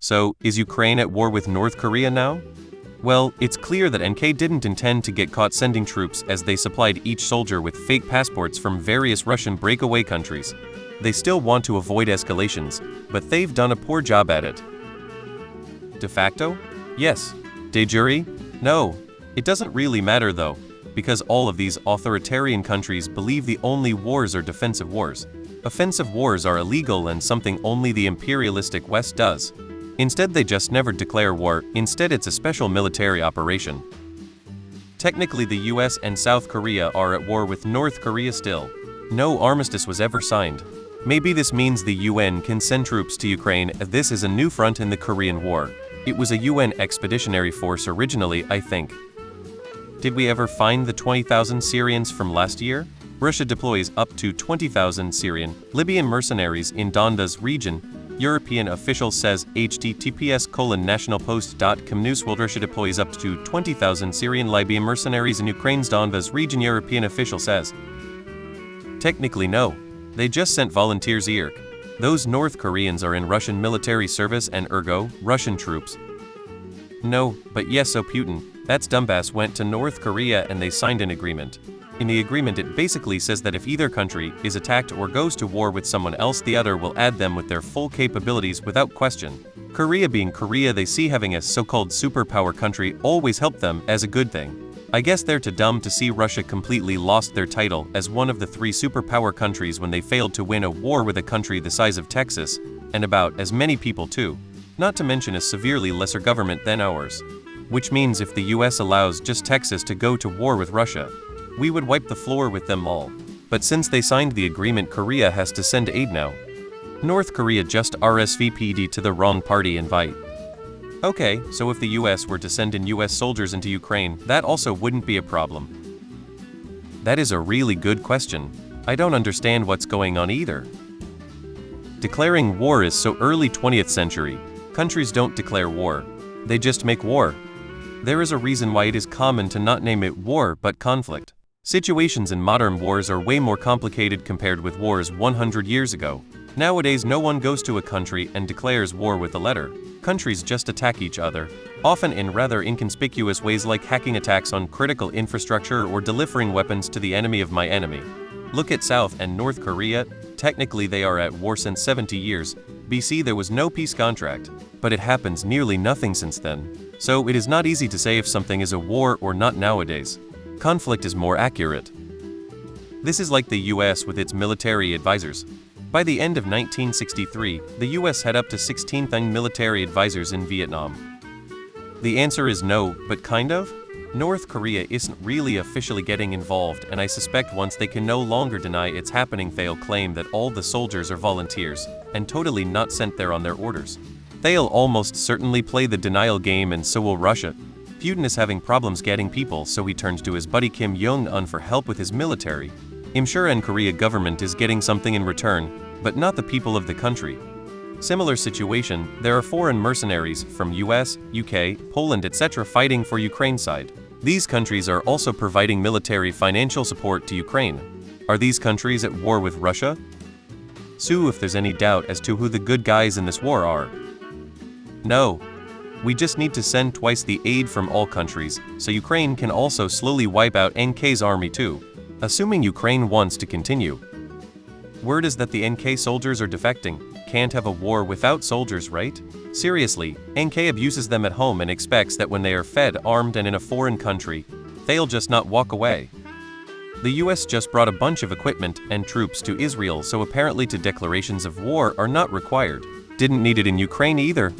So, is Ukraine at war with North Korea now? Well, it's clear that NK didn't intend to get caught sending troops, as they supplied each soldier with fake passports from various Russian breakaway countries. They still want to avoid escalations, but they've done a poor job at it. De facto? Yes. De jure? No. It doesn't really matter though, because all of these authoritarian countries believe the only wars are defensive wars. Offensive wars are illegal and something only the imperialistic West does. Instead, they just never declare war. Instead, it's a special military operation. Technically, the US and South Korea are at war with North Korea still. No armistice was ever signed. Maybe this means the UN can send troops to Ukraine, as this is a new front in the Korean War. It was a UN expeditionary force originally, I think. Did we ever find the 20,000 Syrians from last year? Russia deploys up to 20,000 Syrian, Libyan mercenaries in Donbas region. European official says https://nationalpost.com news world Russia deploys up to 20,000 Syrian Libyan mercenaries in Ukraine's Donbas region. European official says. Technically no. They just sent volunteers here. Those North Koreans are in Russian military service and ergo, Russian troops. No, but yes, so Putin, that's Donbass went to North Korea and they signed an agreement. In the agreement it basically says that if either country is attacked or goes to war with someone else, the other will add them with their full capabilities without question. Korea being Korea, they see having a so-called superpower country always helped them as a good thing. I guess they're too dumb to see Russia completely lost their title as one of the 3 superpower countries when they failed to win a war with a country the size of Texas, and about as many people too. Not to mention a severely lesser government than ours. Which means if the US allows just Texas to go to war with Russia, we would wipe the floor with them all. But since they signed the agreement, Korea has to send aid now. North Korea just RSVP'd to the wrong party invite. Okay, so if the US were to send in US soldiers into Ukraine, that also wouldn't be a problem. That is a really good question. I don't understand what's going on either. Declaring war is so early 20th century. Countries don't declare war. They just make war. There is a reason why it is common to not name it war but conflict. Situations in modern wars are way more complicated compared with wars 100 years ago. Nowadays no one goes to a country and declares war with a letter. Countries just attack each other, often in rather inconspicuous ways like hacking attacks on critical infrastructure or delivering weapons to the enemy of my enemy. Look at South and North Korea. Technically they are at war since 70 years. BC there was no peace contract, but it happens nearly nothing since then. So it is not easy to say if something is a war or not nowadays. Conflict is more accurate. This is like the US with its military advisors. By the end of 1963, the US had up to 16,000 military advisors in Vietnam. The answer is no, but kind of? North Korea isn't really officially getting involved, and I suspect once they can no longer deny it's happening, they'll claim that all the soldiers are volunteers, and totally not sent there on their orders. They'll almost certainly play the denial game, and so will Russia. Putin is having problems getting people, so he turns to his buddy Kim Jong-un for help with his military. I'm sure the Korea government is getting something in return, but not the people of the country. Similar situation, there are foreign mercenaries from US, UK, Poland, etc. fighting for Ukraine's side. These countries are also providing military financial support to Ukraine. Are these countries at war with Russia? So if there's any doubt as to who the good guys in this war are. No. We just need to send twice the aid from all countries, so Ukraine can also slowly wipe out NK's army too. Assuming Ukraine wants to continue. Word is that the NK soldiers are defecting. Can't have a war without soldiers, right? Seriously, NK abuses them at home and expects that when they are fed, armed and in a foreign country, they'll just not walk away. The US just brought a bunch of equipment and troops to Israel, so apparently declarations of war are not required. Didn't need it in Ukraine either.